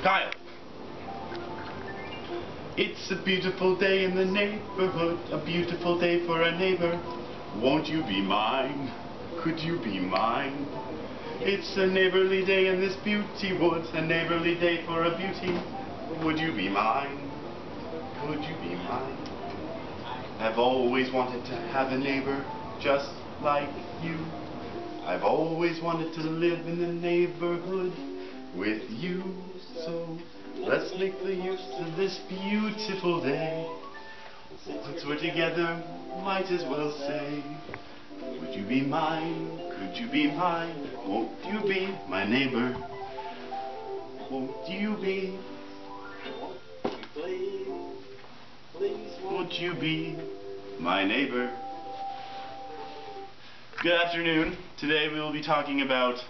Kyle. It's a beautiful day in the neighborhood, a beautiful day for a neighbor. Won't you be mine? Could you be mine? It's a neighborly day in this beauty wood, a neighborly day for a beauty. Would you be mine? Could you be mine? I've always wanted to have a neighbor just like you. I've always wanted to live in the neighborhood with you. So let's make the use of this beautiful day. Once we're together, might as well say, would you be mine? Could you be mine? Won't you be my neighbor? Won't you be? Won't you be my neighbor? Good afternoon. Today we will be talking about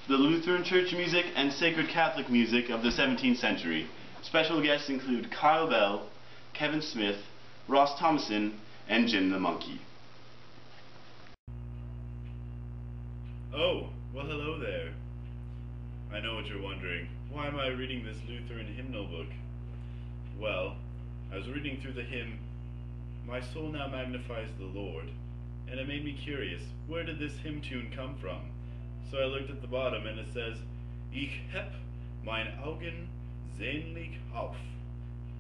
the Lutheran Church music and sacred Catholic music of the 17th century. Special guests include Kyle Bell, Kevin Smith, Ross Thomason, and Jim the Monkey. Oh, well hello there. I know what you're wondering. Why am I reading this Lutheran hymnal book? Well, I was reading through the hymn, "My soul now magnifies the Lord," and it made me curious, where did this hymn tune come from? So I looked at the bottom and it says, "Ich heb mein Augen sehnlich auf,"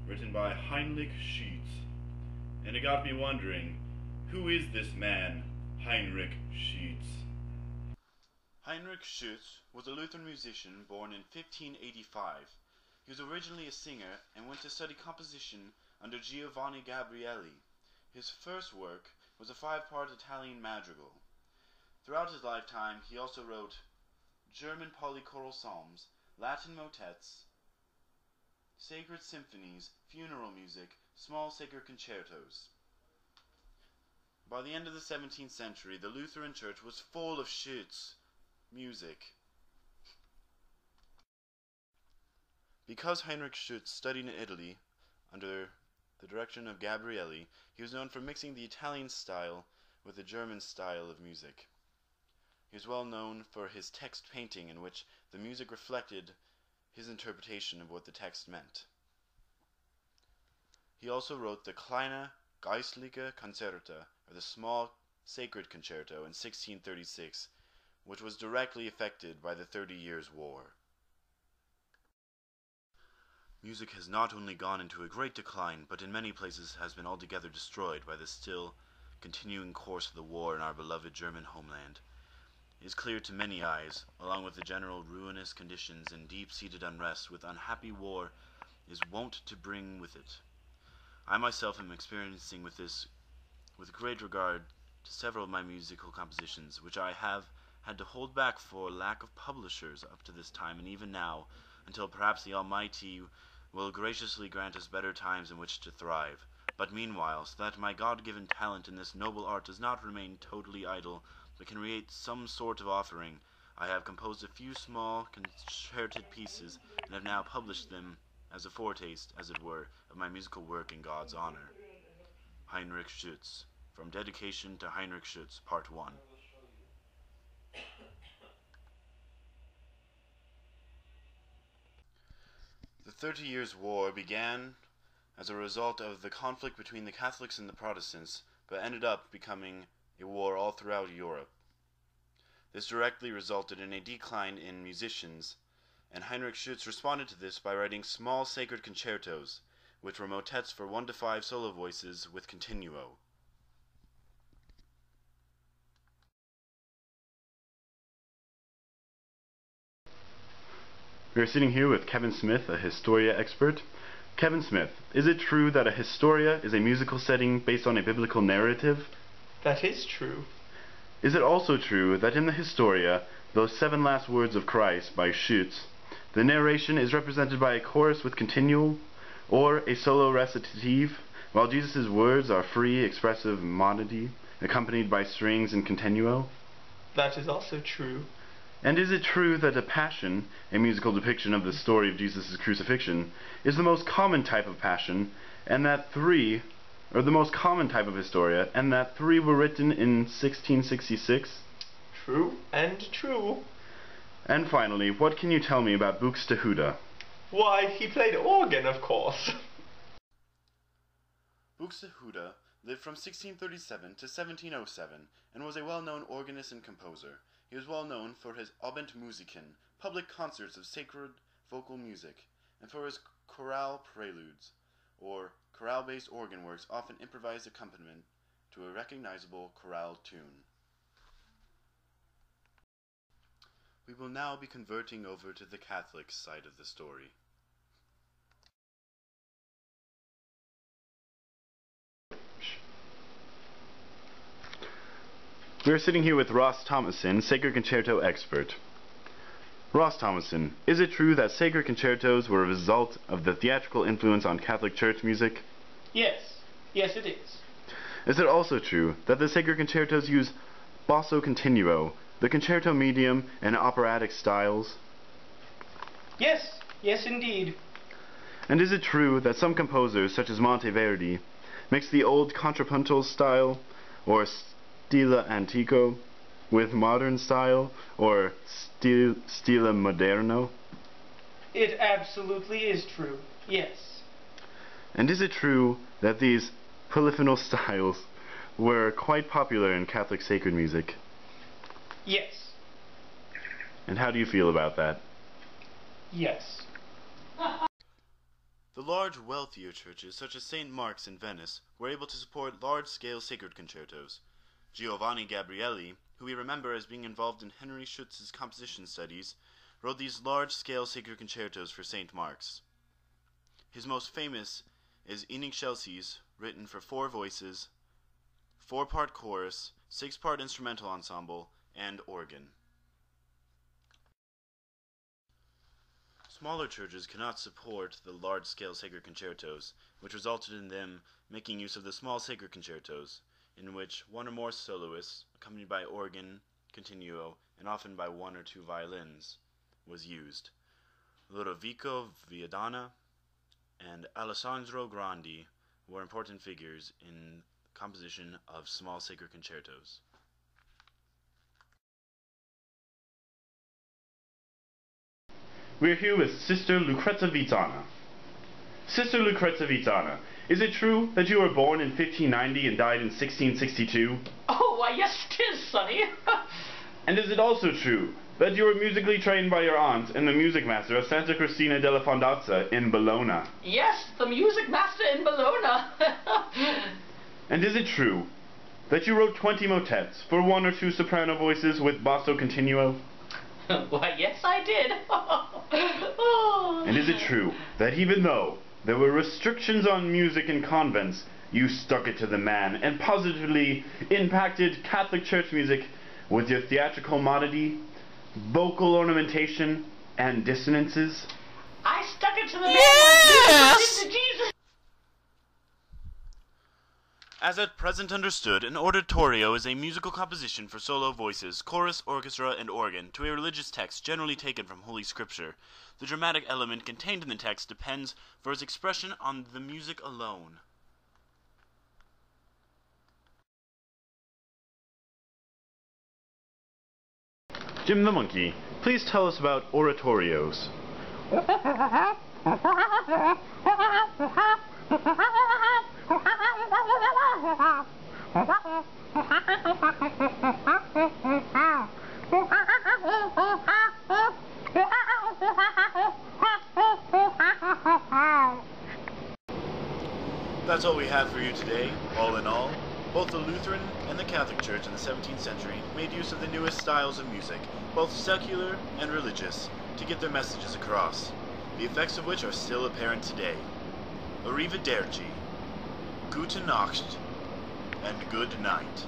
written by Heinrich Schütz. And it got me wondering, who is this man, Heinrich Schütz? Heinrich Schütz was a Lutheran musician born in 1585. He was originally a singer and went to study composition under Giovanni Gabrieli. His first work was a 5-part Italian madrigal. Throughout his lifetime, he also wrote German polychoral psalms, Latin motets, sacred symphonies, funeral music, small sacred concertos. By the end of the 17th century, the Lutheran Church was full of Schütz music. Because Heinrich Schütz studied in Italy under the direction of Gabrieli, he was known for mixing the Italian style with the German style of music. He was well known for his text painting, in which the music reflected his interpretation of what the text meant. He also wrote the Kleine Geistliche Concerta, or the Small Sacred Concerto, in 1636, which was directly affected by the 30 Years' War. Music has not only gone into a great decline, but in many places has been altogether destroyed by the still continuing course of the war in our beloved German homeland. It is clear to many eyes, along with the general ruinous conditions and deep-seated unrest which unhappy war is wont to bring with it. I myself am experiencing this with great regard to several of my musical compositions, which I have had to hold back for lack of publishers up to this time, and even now, until perhaps the Almighty will graciously grant us better times in which to thrive. But meanwhile, so that my God-given talent in this noble art does not remain totally idle, but can create some sort of offering, I have composed a few small concerted pieces, and have now published them as a foretaste, as it were, of my musical work in God's honor. Heinrich Schütz. From Dedication to Heinrich Schütz, Part 1. The 30 Years' War began as a result of the conflict between the Catholics and the Protestants, but ended up becoming a war all throughout Europe. This directly resulted in a decline in musicians, and Heinrich Schütz responded to this by writing small sacred concertos, which were motets for 1 to 5 solo voices with continuo. We are sitting here with Kevin Smith, a Historia expert. Kevin Smith, is it true that a Historia is a musical setting based on a biblical narrative? That is true. Is it also true that in the Historia, those 7 last words of Christ by Schütz, the narration is represented by a chorus with continual, or a solo recitative, while Jesus' words are free, expressive monody, accompanied by strings and continuo? That is also true. And is it true that a passion, a musical depiction of the story of Jesus' crucifixion, is the most common type of passion, and that the most common type of Historia, and that 3 were written in 1666? True and true. And finally, what can you tell me about Buxtehude? Why, he played organ, of course. Buxtehude lived from 1637 to 1707 and was a well-known organist and composer. He was well known for his Abendmusiken, public concerts of sacred vocal music, and for his chorale preludes, or chorale-based organ works, often improvised accompaniment to a recognizable chorale tune. We will now be converting over to the Catholic side of the story. We are sitting here with Ross Thomason, sacred concerto expert. Ross Thomason, is it true that sacred concertos were a result of the theatrical influence on Catholic church music? Yes. Yes, it is. Is it also true that the sacred concertos use basso continuo, the concerto medium, and operatic styles? Yes. Yes, indeed. And is it true that some composers, such as Monteverdi, mix the old contrapuntal style, or stile antico, with modern style, or stile moderno? It absolutely is true. Yes. And is it true that these polyphonal styles were quite popular in Catholic sacred music? Yes. And how do you feel about that? Yes. The large, wealthier churches, such as St. Mark's in Venice, were able to support large-scale sacred concertos. Giovanni Gabrieli, who we remember as being involved in Henry Schutz's composition studies, wrote these large-scale sacred concertos for St. Mark's. His most famous is In Excelsis, written for 4 voices, 4-part chorus, 6-part instrumental ensemble, and organ. Smaller churches could not support the large-scale sacred concertos, which resulted in them making use of the small sacred concertos, in which one or more soloists, accompanied by organ, continuo, and often by 1 or 2 violins, was used. Ludovico Viadana and Alessandro Grandi were important figures in composition of small sacred concertos. We're here with Sister Lucrezia Vitana. Sister Lucrezia Vitana, is it true that you were born in 1590 and died in 1662? Oh, why, yes, it is, Sonny. And is it also true that you were musically trained by your aunt and the music master of Santa Cristina della Fondazza in Bologna? Yes, the music master in Bologna. And is it true that you wrote 20 motets for 1 or 2 soprano voices with basso continuo? Why, yes, I did. And is it true that even though there were restrictions on music in convents, you stuck it to the man and positively impacted Catholic church music with your theatrical modesty, vocal ornamentation, and dissonances? I stuck it to the man like Jesus did to Jesus. As at present understood, an oratorio is a musical composition for solo voices, chorus, orchestra, and organ to a religious text generally taken from Holy Scripture. The dramatic element contained in the text depends for its expression on the music alone. Jim the Monkey, please tell us about oratorios. That's all we have for you today. All in all, both the Lutheran and the Catholic Church in the 17th century made use of the newest styles of music, both secular and religious, to get their messages across, the effects of which are still apparent today. Arrivederci, gute Nacht, and good night.